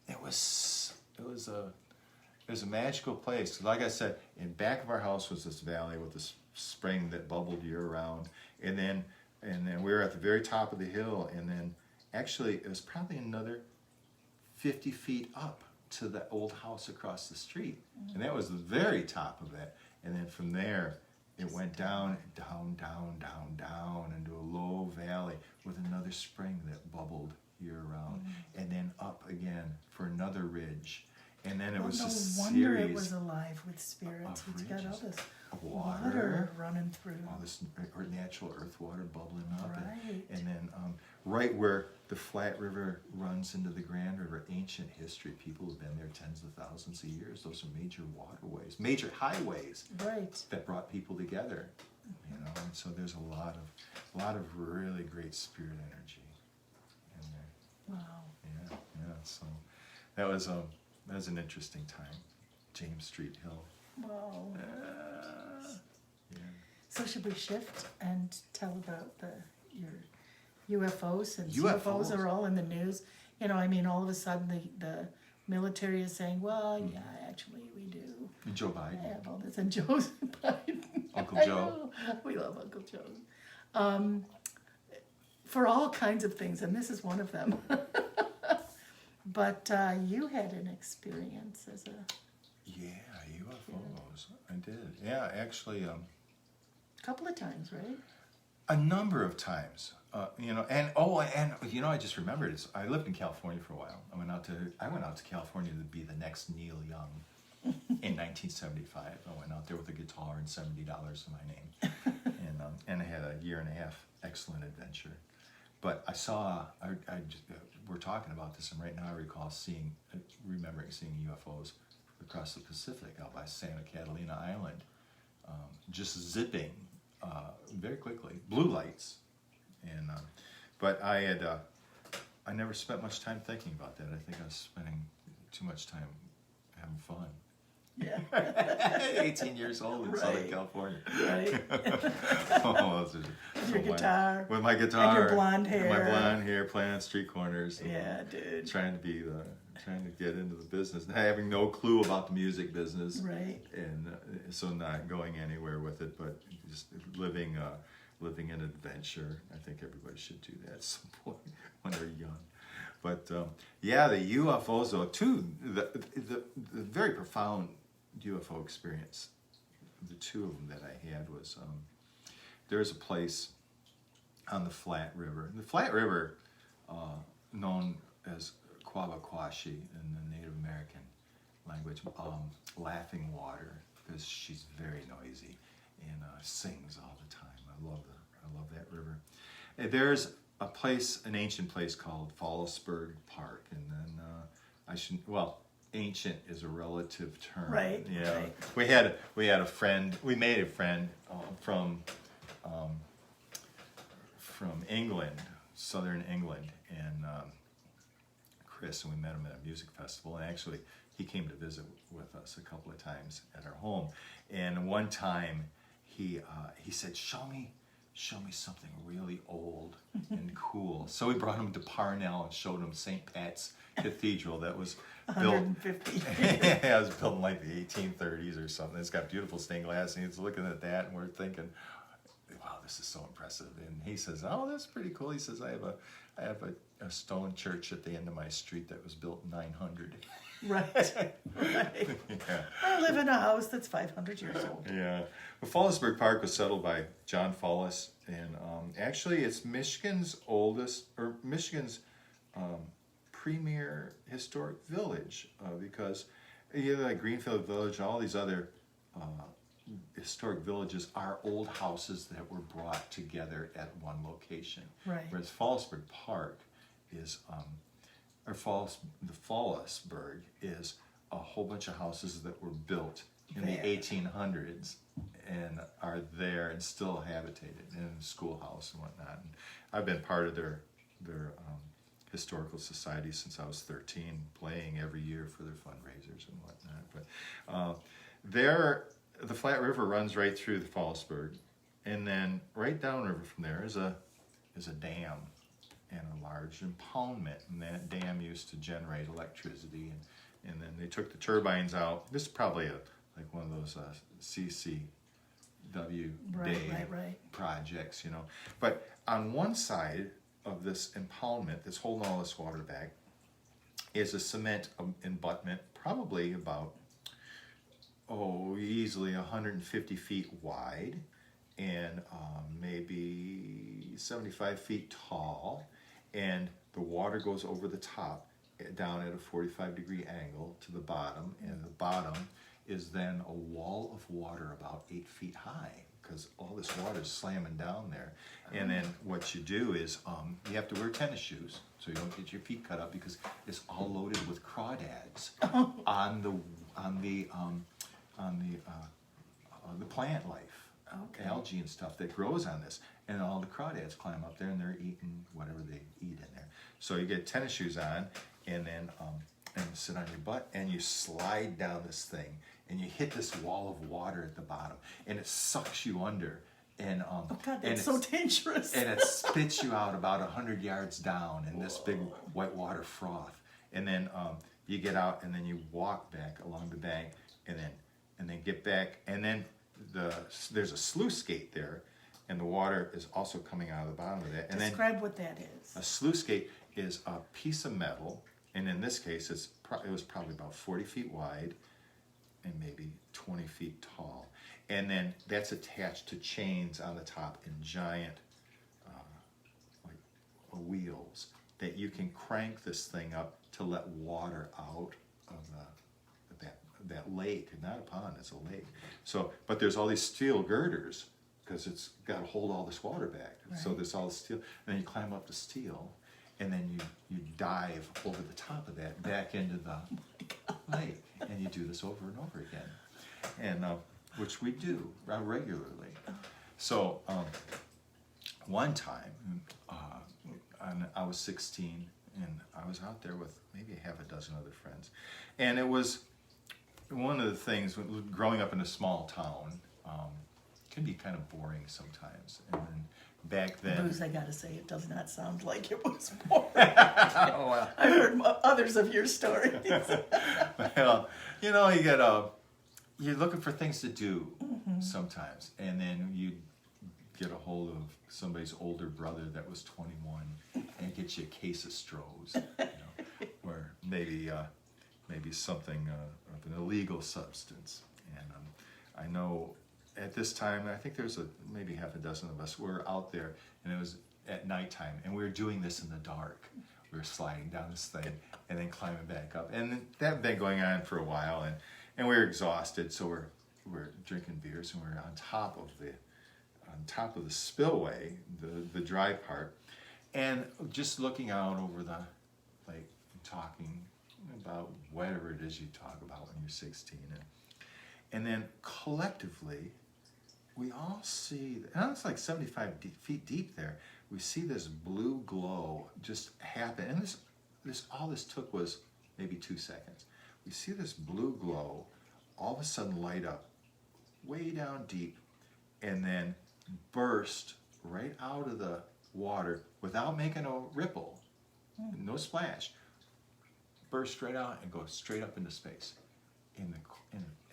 it was a magical place. Like I said, in back of our house was this valley with this spring that bubbled year round, and then we were at the very top of the hill, and then actually it was probably another 50 feet up to the old house across the street. And that was the very top of it. And then from there, it went down into a low valley with another spring that bubbled year round. And then up again for another ridge. And then it was a series. No wonder it was alive with spirits. It's got all this water running through. All this natural earth water bubbling up. Right. And then right where the Flat River runs into the Grand River, ancient history. People have been there tens of thousands of years. Those are major waterways, major highways, right, that brought people together. And so there's a lot of really great spirit energy in there. Wow. Yeah. So that was an interesting time. James Street Hill. Wow. Yeah. So should we shift and tell about your UFOs, since UFOs are all in the news? All of a sudden the military is saying, well, yeah, actually we do. And Joe Biden. I have all this, and Joe's Biden. Uncle Joe. We love Uncle Joe. For all kinds of things, and this is one of them. But you had an experience as a... Yeah, UFOs. I did. Yeah, actually... a couple of times, right? A number of times. I just remembered, I lived in California for a while. I went out to California to be the next Neil Young in 1975. I went out there with a guitar and $70 in my name. And I had a year and a half excellent adventure. But I saw, we're talking about this, and right now I recall remembering seeing UFOs across the Pacific out by Santa Catalina Island, just zipping very quickly, blue lights. And but I never spent much time thinking about that. I think I was spending too much time having fun. Yeah. 18 years old in Southern California. Right. Oh, Your guitar. With my guitar. And your blonde hair. My blonde hair, playing on street corners. Yeah, dude. Trying to get into the business, having no clue about the music business. Right. And so not going anywhere with it, but just living an adventure. I think everybody should do that at some point when they're young. But yeah, the UFOs though too. The very profound UFO experience. The two of them that I had was there's a place on the Flat River. The Flat River, known as Quabaquashi in the Native American language, laughing water, because she's very noisy and sings all the time. I love that river. And there's an ancient place called Fallisburg Park, and then ancient is a relative term. Right. Yeah. Right. We made a friend from England, southern England, and Chris, and we met him at a music festival, and actually he came to visit with us a couple of times at our home. And one time he said, show me something really old and cool. So we brought him to Parnell and showed him St. Pat's Cathedral that was built 150. yeah, it was built in like the 1830s or something. It's got beautiful stained glass, and he's looking at that, and we're thinking, wow, this is so impressive. And he says, oh, that's pretty cool. He says, I have a stone church at the end of my street that was built in 900. Right. Yeah. I live in a house that's 500 years old. Yeah. Well, Fallisburg Park was settled by John Fallis, and actually it's Michigan's premier historic village, because like Greenfield Village, all these other historic villages are old houses that were brought together at one location. Right. Whereas Fallisburg Park is, the Fallisburg is a whole bunch of houses that were built in the 1800s and are there and still habitated in a schoolhouse and whatnot. And I've been part of their historical society since I was 13, playing every year for their fundraisers and whatnot. But the Flat River runs right through the Fallisburg, and then right downriver from there is a dam and a large impoundment, and that dam used to generate electricity, and then they took the turbines out. This is probably like one of those CCW day projects, you know. But on one side of this impoundment that's holding all this water back is a cement embutment, probably about easily 150 feet wide and maybe 75 feet tall, and the water goes over the top down at a 45-degree angle to the bottom, and the bottom is then a wall of water about 8 feet high, because all this water is slamming down there. And then what you do is you have to wear tennis shoes so you don't get your feet cut up, because it's all loaded with crawdads on the plant life, algae and stuff that grows on this, and all the crawdads climb up there and they're eating whatever they eat in there. So you get tennis shoes on, and then and you sit on your butt and you slide down this thing, and you hit this wall of water at the bottom, and it sucks you under, and that's so dangerous. And it spits you out about 100 yards down in this big whitewater froth, and then you get out, and then you walk back along the bank, and then get back, and then there's a sluice gate there, and the water is also coming out of the bottom of that. And Describe what that is. A sluice gate is a piece of metal, and in this case, it was probably about 40 feet wide and maybe 20 feet tall. And then that's attached to chains on the top in giant wheels that you can crank this thing up to let water out of that lake. Not a pond, it's a lake. So, but there's all these steel girders because it's got to hold all this water back. Right. So there's all the steel, and then you climb up the steel, and then you dive over the top of that back into the lake, and you do this over and over again, and which we do regularly. So one time, I was 16, and I was out there with maybe half a dozen other friends, and it was one of the things growing up in a small town. Can be kind of boring sometimes, and then back then, Bruce, I gotta say, it does not sound like it was boring. oh, well. I've heard others of your stories. Well, you know, you're looking for things to do sometimes, and then you get a hold of somebody's older brother that was 21 and get you a case of Strohs, you know, or maybe something of an illegal substance. And I know at this time, I think there's maybe half a dozen of us were out there, and it was at nighttime, and we were doing this in the dark. We were sliding down this thing and then climbing back up, and that had been going on for a while, and we were exhausted, so we're drinking beers, and we're on top of the spillway, the dry part, and just looking out over the lake, and talking about whatever it is you talk about when you're 16, and then collectively, we all see, and it's like 75 feet deep there, we see this blue glow just happen, and all this took was maybe 2 seconds. We see this blue glow all of a sudden light up way down deep, and then burst right out of the water without making a ripple, no splash, burst right out and go straight up into space in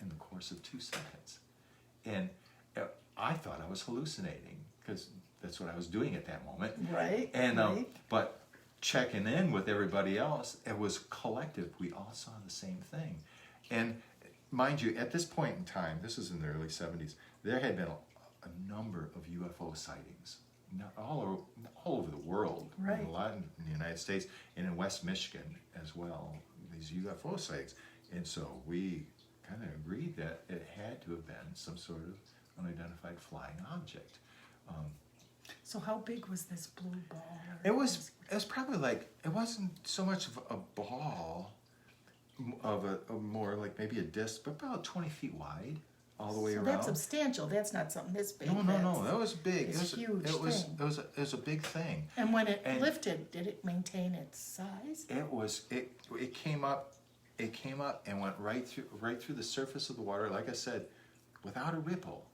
the course of 2 seconds. And I thought I was hallucinating, because that's what I was doing at that moment. Right. And right. but checking in with everybody else, it was collective. We all saw the same thing. And mind you, at this point in time, this is in the early 70s, there had been a number of UFO sightings all over the world, Right. a lot in the United States and in West Michigan as well, these UFO sightings. And so we kind of agreed that it had to have been some sort of unidentified flying object. So how big was this blue ball? It was probably like, it wasn't so much of a ball, of a more like maybe a disc, but about 20 feet wide all the way So around. that's substantial. That's not something this big. No, that was big. It's huge It was thing. it was a big thing. And when it lifted, did it maintain its size? It came up and went right through the surface of the water, like I said, without a ripple.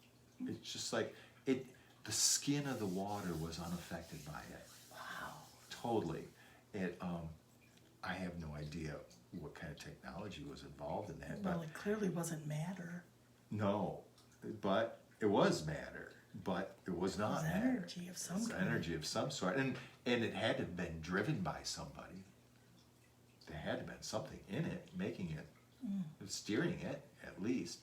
It's just like the skin of the water was unaffected by it. Wow. Totally. I have no idea what kind of technology was involved in that. Well, it clearly wasn't matter. No, but it was matter. But it was not matter. Energy of some kind. Energy of some sort, and it had to have been driven by somebody. There had to have been something in it, making it, steering it at least.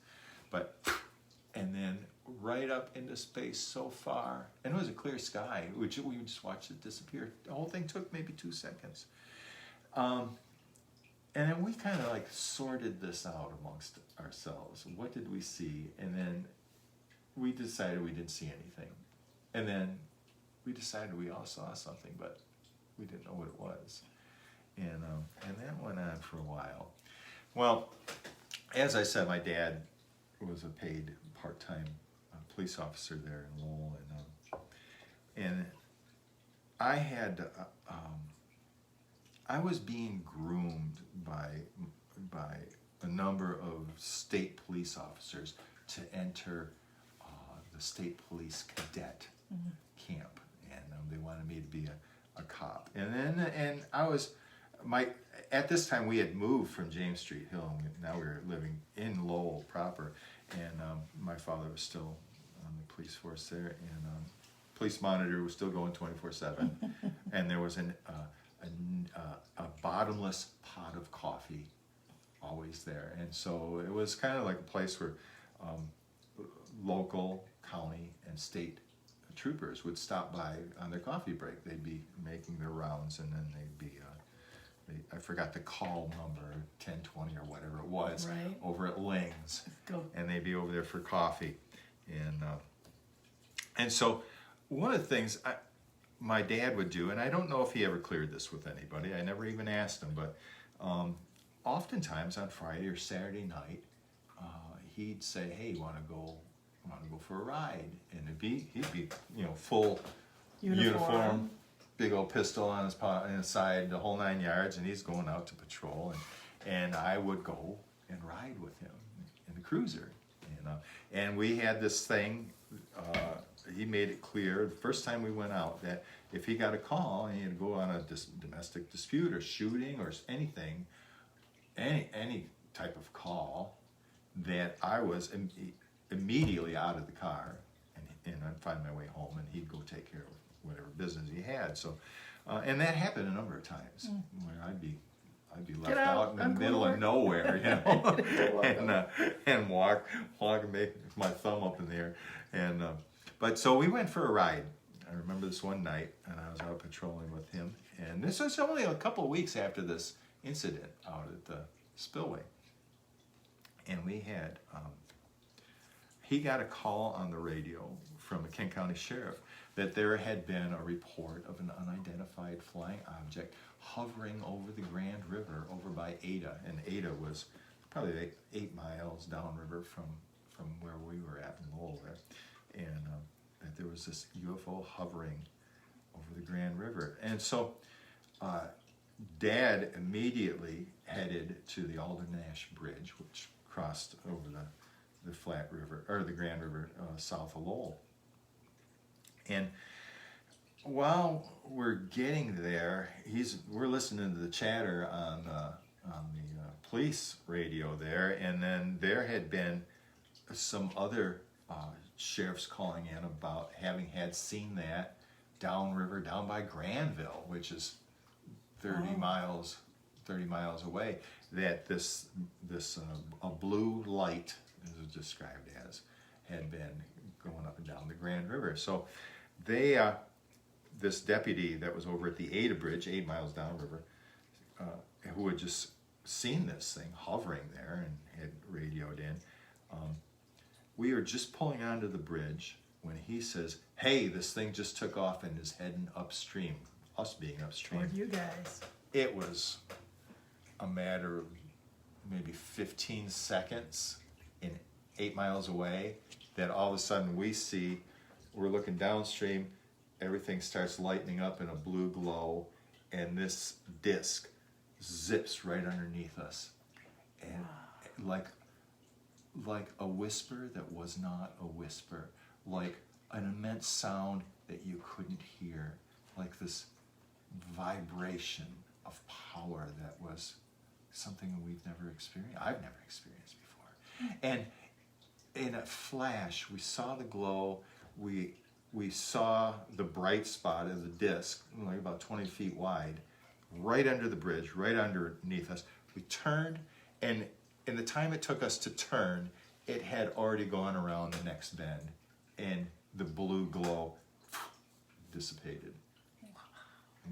And then right up into space so far, and it was a clear sky, which we just watched it disappear. The whole thing took maybe 2 seconds. And then we kind of like sorted this out amongst ourselves. What did we see? And then we decided we didn't see anything. And then we decided we all saw something, but we didn't know what it was. And that went on for a while. Well, as I said, my dad was a paid part-time police officer there in Lowell, and I had I was being groomed by a number of state police officers to enter the state police cadet camp, and they wanted me to be a cop. And I was at this time we had moved from James Street Hill, and now we were living in Lowell proper, and my father was still on the police force there, and police monitor was still going 24/7, and there was a bottomless pot of coffee always there, and so it was kind of like a place where local, county, and state troopers would stop by on their coffee break. They'd be making their rounds, and then they'd be I forgot the call number, 1020 or whatever it was, Right. over at Ling's, Go. and they'd be over there for coffee, And so one of the things my dad would do, and I don't know if he ever cleared this with anybody, I never even asked him, but oftentimes on Friday or Saturday night, he'd say, "Hey, want to go for a ride?" And he'd be full uniform, big old pistol on his side, the whole 9 yards, and he's going out to patrol, and I would go and ride with him in the cruiser, And we had this thing. He made it clear the first time we went out that if he got a call and he had to go on a domestic dispute or shooting or anything, any type of call, that I was immediately out of the car and I'd find my way home, and he'd go take care of whatever business he had. So, and that happened a number of times where I'd be left out in the middle of nowhere, and walk and make my thumb up in the air, but so we went for a ride. I remember this one night, and I was out patrolling with him, and this was only a couple of weeks after this incident out at the spillway, and we had he got a call on the radio from a Kent County sheriff that there had been a report of an unidentified flying object hovering over the Grand River over by Ada, and Ada was probably 8 miles downriver from where we were at in Lowell there, and that there was this UFO hovering over the Grand River. And so Dad immediately headed to the Alder Nash Bridge, which crossed over the Flat River, or the Grand River, south of Lowell. And while we're getting there, we're listening to the chatter on the police radio there, and then there had been some other sheriffs calling in about having seen that downriver, down by Granville, which is 30 miles away. That this a blue light, as it was described as, had been going up and down the Grand River. So they, this deputy that was over at the Ada Bridge, 8 miles downriver, who had just seen this thing hovering there and had radioed in, we were just pulling onto the bridge when he says, "Hey, this thing just took off and is heading upstream," us being upstream. Toward you guys. It was a matter of maybe 15 seconds in 8 miles away that all of a sudden we're looking downstream, everything starts lightening up in a blue glow, and this disc zips right underneath us. And like a whisper that was not a whisper, like an immense sound that you couldn't hear, like this vibration of power that was something we've never experienced. I've never experienced before. And in a flash, we saw the glow. We saw the bright spot of the disc, like about 20 feet wide, right under the bridge, right underneath us. We turned, and in the time it took us to turn, it had already gone around the next bend, and the blue glow dissipated.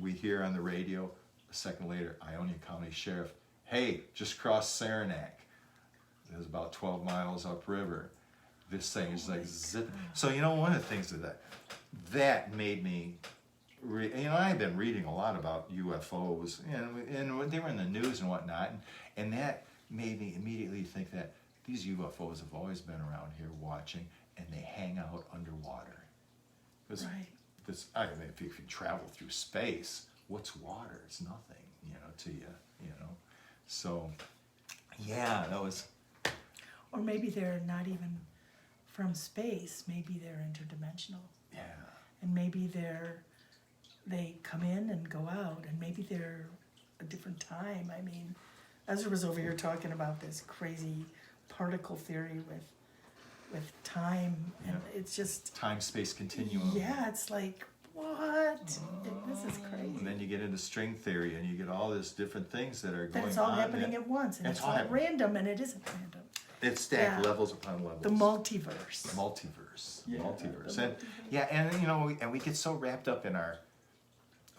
We hear on the radio a second later, Ionia County Sheriff, "Hey, just crossed Saranac. It was about 12 miles upriver. This thing is like zip." So one of the things that made me, I've been reading a lot about UFOs, and they were in the news and whatnot, and that made me immediately think that these UFOs have always been around here watching, and they hang out underwater. Right. If you could travel through space, what's water? It's nothing, to you, So, yeah, that was. Or maybe they're not even from space. Maybe they're interdimensional. Yeah. And maybe they come in and go out, and maybe they're a different time. I mean, Ezra was over here talking about this crazy particle theory with time, and it's just Time-space continuum. Yeah, it's like, what? This is crazy. And then you get into string theory, and you get all these different things that are going on. It's all happening at once, and it's all random, and it isn't random. It's stacked levels upon levels. The multiverse. Multiverse. Yeah, Multiverse. the And multiverse. and we get so wrapped up in our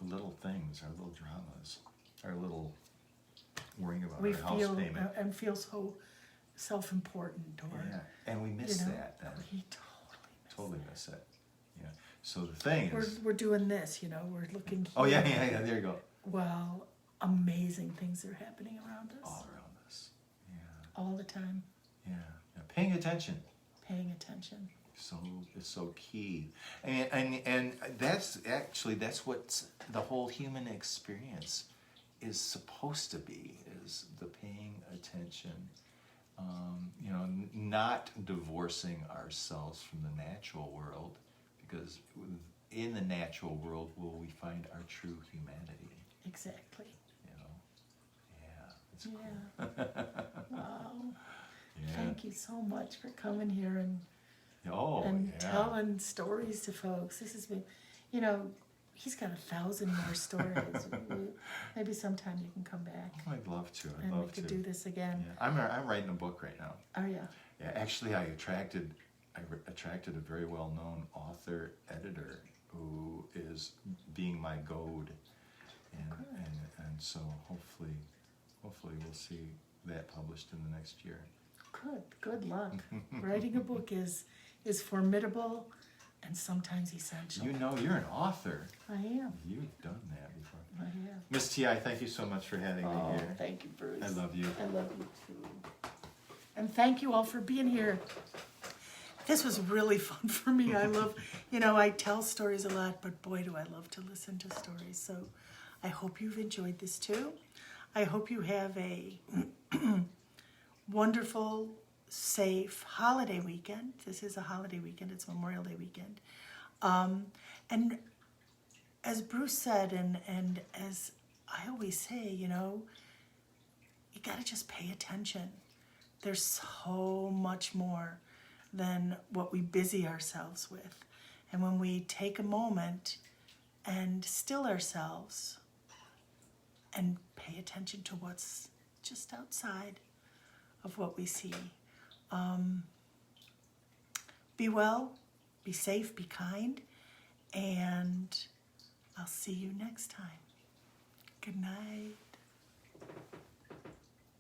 little things, our little dramas, our little worrying about We our house feel payment. and feel so self-important, or And we miss that then. We Totally miss it. So the thing is, we're doing this, you know, we're looking here. oh yeah, there you go. Well, amazing things are happening around us. All around us. Yeah, All the time. yeah. Paying attention. Paying attention. It's so key, and that's what the whole human experience is supposed to be, is the paying attention. You know, not divorcing ourselves from the natural world, because in the natural world will we find our true humanity. Exactly. You know, yeah, it's cool. Yeah. Wow. Yeah. Thank you so much for coming here and yeah. telling stories to folks. This has been, you know, he's got 1,000 more stories. Maybe sometime you can come back. Oh, I'd love to. And we could do this again. Yeah. I'm writing a book right now. Oh yeah. Yeah, actually, I attracted a very well-known author editor who is being my goad, and so hopefully we'll see that published in the next year. Good luck. Writing a book is formidable and sometimes essential. You know, you're an author. I am. You've done that before. I am. Miss T.I., thank you so much for having me here. Thank you, Bruce. I love you. I love you too. And thank you all for being here. This was really fun for me. I love, you know, I tell stories a lot, but boy, do I love to listen to stories. So I hope you've enjoyed this too. I hope you have a wonderful, safe holiday weekend. This is a holiday weekend. It's Memorial Day weekend. And as Bruce said, and as I always say, you know, you got to just pay attention. There's so much more than what we busy ourselves with. And when we take a moment and still ourselves and pay attention to what's just outside of what we see. Be well, be safe, be kind, and I'll see you next time. Good night.